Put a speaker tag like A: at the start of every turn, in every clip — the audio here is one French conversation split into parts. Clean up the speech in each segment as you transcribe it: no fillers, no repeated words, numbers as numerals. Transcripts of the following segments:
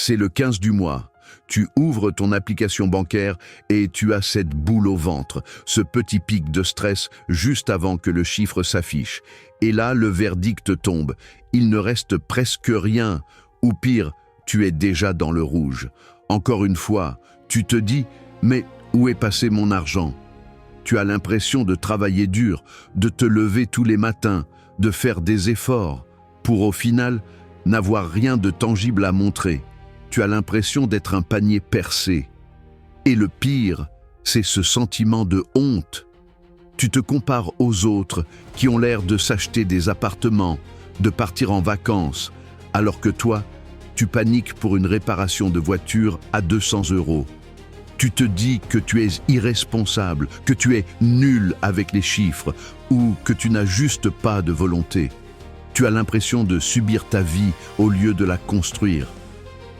A: C'est le 15 du mois. Tu ouvres ton application bancaire et tu as cette boule au ventre, ce petit pic de stress juste avant que le chiffre s'affiche. Et là, le verdict tombe. Il ne reste presque rien. Ou pire, tu es déjà dans le rouge. Encore une fois, tu te dis « Mais où est passé mon argent ?» Tu as l'impression de travailler dur, de te lever tous les matins, de faire des efforts, pour au final n'avoir rien de tangible à montrer. Tu as l'impression d'être un panier percé. Et le pire, c'est ce sentiment de honte. Tu te compares aux autres qui ont l'air de s'acheter des appartements, de partir en vacances, alors que toi, tu paniques pour une réparation de voiture à 200 €. Tu te dis que tu es irresponsable, que tu es nul avec les chiffres ou que tu n'as juste pas de volonté. Tu as l'impression de subir ta vie au lieu de la construire.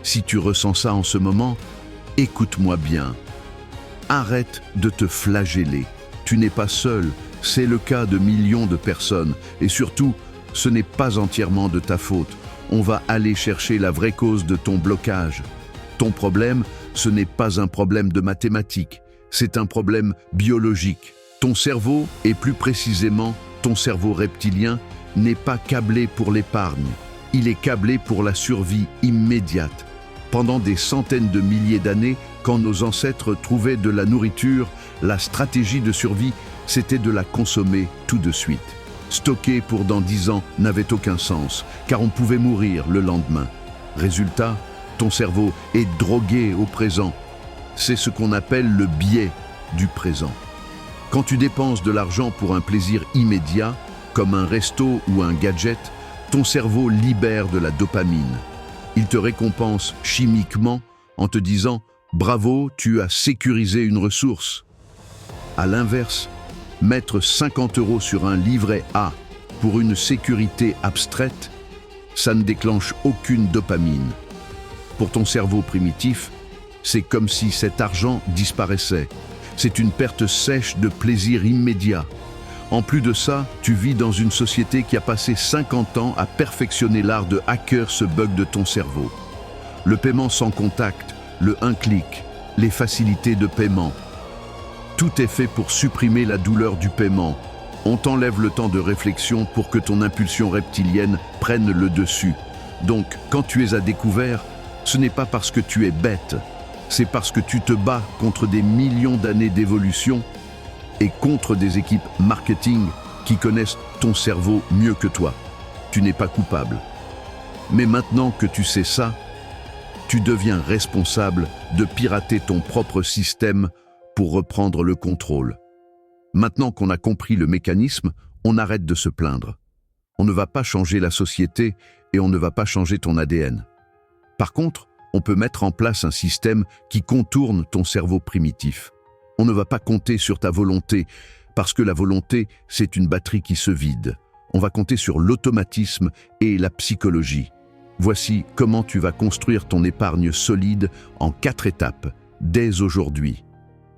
A: Si tu ressens ça en ce moment, écoute-moi bien. Arrête de te flageller. Tu n'es pas seul, c'est le cas de millions de personnes. Et surtout, ce n'est pas entièrement de ta faute. On va aller chercher la vraie cause de ton blocage. Ton problème, ce n'est pas un problème de mathématiques, c'est un problème biologique. Ton cerveau, et plus précisément ton cerveau reptilien, n'est pas câblé pour l'épargne. Il est câblé pour la survie immédiate. Pendant des centaines de milliers d'années, quand nos ancêtres trouvaient de la nourriture, la stratégie de survie, c'était de la consommer tout de suite. Stocker pour dans 10 ans n'avait aucun sens, car on pouvait mourir le lendemain. Résultat, ton cerveau est drogué au présent. C'est ce qu'on appelle le biais du présent. Quand tu dépenses de l'argent pour un plaisir immédiat, comme un resto ou un gadget, ton cerveau libère de la dopamine. Il te récompense chimiquement en te disant « Bravo, tu as sécurisé une ressource ». À l'inverse, mettre 50 € sur un livret A pour une sécurité abstraite, ça ne déclenche aucune dopamine. Pour ton cerveau primitif, c'est comme si cet argent disparaissait. C'est une perte sèche de plaisir immédiat. En plus de ça, tu vis dans une société qui a passé 50 ans à perfectionner l'art de hacker ce bug de ton cerveau. Le paiement sans contact, le un clic, les facilités de paiement. Tout est fait pour supprimer la douleur du paiement. On t'enlève le temps de réflexion pour que ton impulsion reptilienne prenne le dessus. Donc, quand tu es à découvert, ce n'est pas parce que tu es bête, c'est parce que tu te bats contre des millions d'années d'évolution et contre des équipes marketing qui connaissent ton cerveau mieux que toi. Tu n'es pas coupable. Mais maintenant que tu sais ça, tu deviens responsable de pirater ton propre système pour reprendre le contrôle. Maintenant qu'on a compris le mécanisme, on arrête de se plaindre. On ne va pas changer la société et on ne va pas changer ton ADN. Par contre, on peut mettre en place un système qui contourne ton cerveau primitif. On ne va pas compter sur ta volonté, parce que la volonté, c'est une batterie qui se vide. On va compter sur l'automatisme et la psychologie. Voici comment tu vas construire ton épargne solide en 4 étapes, dès aujourd'hui.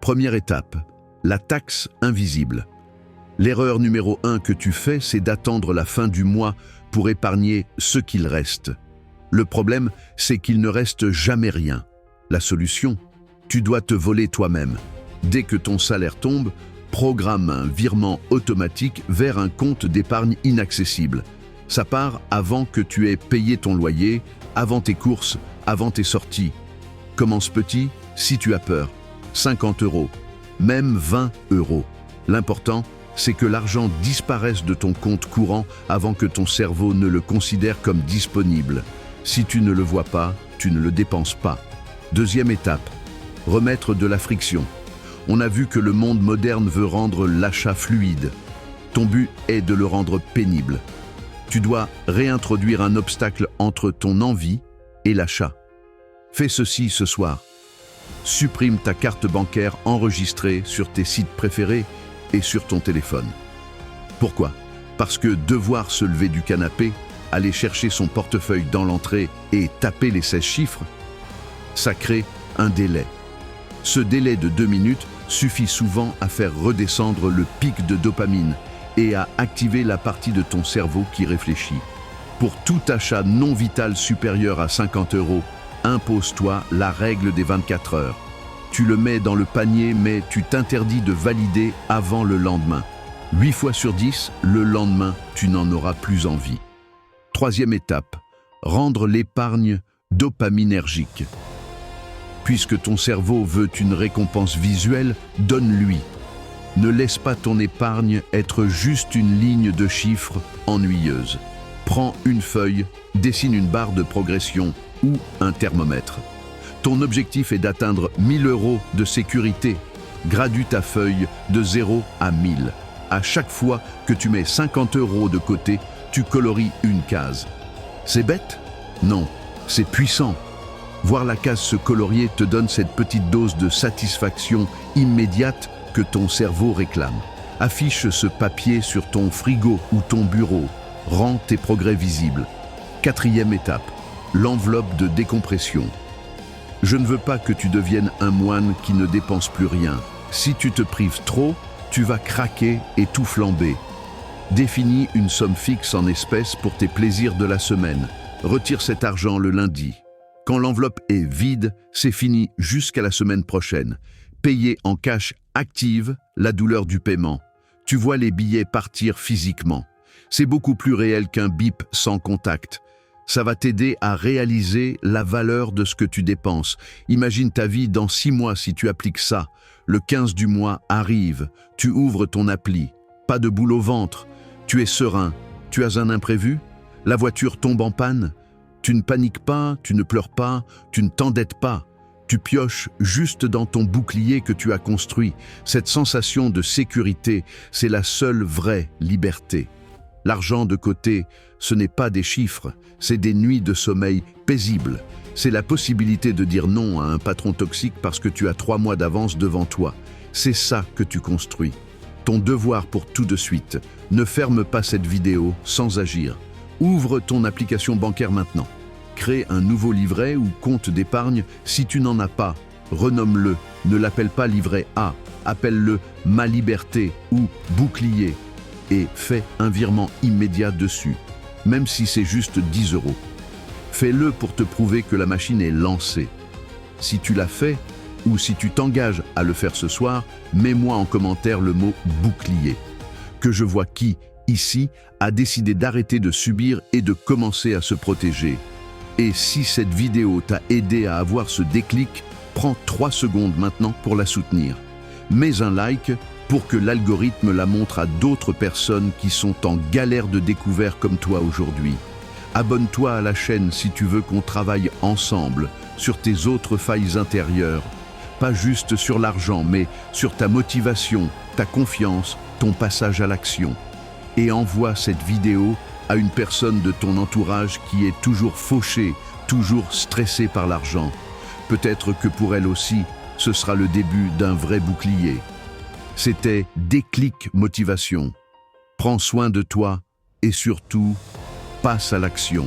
A: Première étape, la taxe invisible. L'erreur numéro 1 que tu fais, c'est d'attendre la fin du mois pour épargner ce qu'il reste. Le problème, c'est qu'il ne reste jamais rien. La solution, tu dois te voler toi-même. Dès que ton salaire tombe, programme un virement automatique vers un compte d'épargne inaccessible. Ça part avant que tu aies payé ton loyer, avant tes courses, avant tes sorties. Commence petit si tu as peur. 50 €, même 20 €. L'important, c'est que l'argent disparaisse de ton compte courant avant que ton cerveau ne le considère comme disponible. Si tu ne le vois pas, tu ne le dépenses pas. Deuxième étape, remettre de la friction. On a vu que le monde moderne veut rendre l'achat fluide. Ton but est de le rendre pénible. Tu dois réintroduire un obstacle entre ton envie et l'achat. Fais ceci ce soir. Supprime ta carte bancaire enregistrée sur tes sites préférés et sur ton téléphone. Pourquoi? Parce que devoir se lever du canapé, aller chercher son portefeuille dans l'entrée et taper les 16 chiffres, ça crée un délai. Ce délai de 2 minutes suffit souvent à faire redescendre le pic de dopamine et à activer la partie de ton cerveau qui réfléchit. Pour tout achat non vital supérieur à 50 €, impose-toi la règle des 24 heures. Tu le mets dans le panier, mais tu t'interdis de valider avant le lendemain. 8 fois sur 10, le lendemain, tu n'en auras plus envie. Troisième étape, rendre l'épargne dopaminergique. Puisque ton cerveau veut une récompense visuelle, donne-lui. Ne laisse pas ton épargne être juste une ligne de chiffres ennuyeuse. Prends une feuille, dessine une barre de progression ou un thermomètre. Ton objectif est d'atteindre 1000 € de sécurité. Gradue ta feuille de 0 à 1000. À chaque fois que tu mets 50 € de côté, tu colories une case. C'est bête? Non, c'est puissant. Voir la case se colorier te donne cette petite dose de satisfaction immédiate que ton cerveau réclame. Affiche ce papier sur ton frigo ou ton bureau. Rends tes progrès visibles. Quatrième étape, l'enveloppe de décompression. Je ne veux pas que tu deviennes un moine qui ne dépense plus rien. Si tu te prives trop, tu vas craquer et tout flamber. Définis une somme fixe en espèces pour tes plaisirs de la semaine. Retire cet argent le lundi. Quand l'enveloppe est vide, c'est fini jusqu'à la semaine prochaine. Payer en cash active la douleur du paiement. Tu vois les billets partir physiquement. C'est beaucoup plus réel qu'un bip sans contact. Ça va t'aider à réaliser la valeur de ce que tu dépenses. Imagine ta vie dans 6 mois si tu appliques ça. Le 15 du mois arrive, tu ouvres ton appli. Pas de boule au ventre, tu es serein. Tu as un imprévu? La voiture tombe en panne? Tu ne paniques pas, tu ne pleures pas, tu ne t'endettes pas. Tu pioches juste dans ton bouclier que tu as construit. Cette sensation de sécurité, c'est la seule vraie liberté. L'argent de côté, ce n'est pas des chiffres, c'est des nuits de sommeil paisibles. C'est la possibilité de dire non à un patron toxique parce que tu as 3 mois d'avance devant toi. C'est ça que tu construis. Ton devoir pour tout de suite, ne ferme pas cette vidéo sans agir. Ouvre ton application bancaire maintenant. Crée un nouveau livret ou compte d'épargne si tu n'en as pas. Renomme-le, ne l'appelle pas livret A, appelle-le Ma Liberté ou Bouclier et fais un virement immédiat dessus, même si c'est juste 10 €. Fais-le pour te prouver que la machine est lancée. Si tu l'as fait ou si tu t'engages à le faire ce soir, mets-moi en commentaire le mot bouclier. Que je vois qui, ici, a décidé d'arrêter de subir et de commencer à se protéger. Et si cette vidéo t'a aidé à avoir ce déclic, prends 3 secondes maintenant pour la soutenir. Mets un like pour que l'algorithme la montre à d'autres personnes qui sont en galère de découvert comme toi aujourd'hui. Abonne-toi à la chaîne si tu veux qu'on travaille ensemble sur tes autres failles intérieures. Pas juste sur l'argent, mais sur ta motivation, ta confiance, ton passage à l'action. Et envoie cette vidéo à une personne de ton entourage qui est toujours fauchée, toujours stressée par l'argent. Peut-être que pour elle aussi, ce sera le début d'un vrai bouclier. C'était Déclic Motivation. Prends soin de toi et surtout, passe à l'action.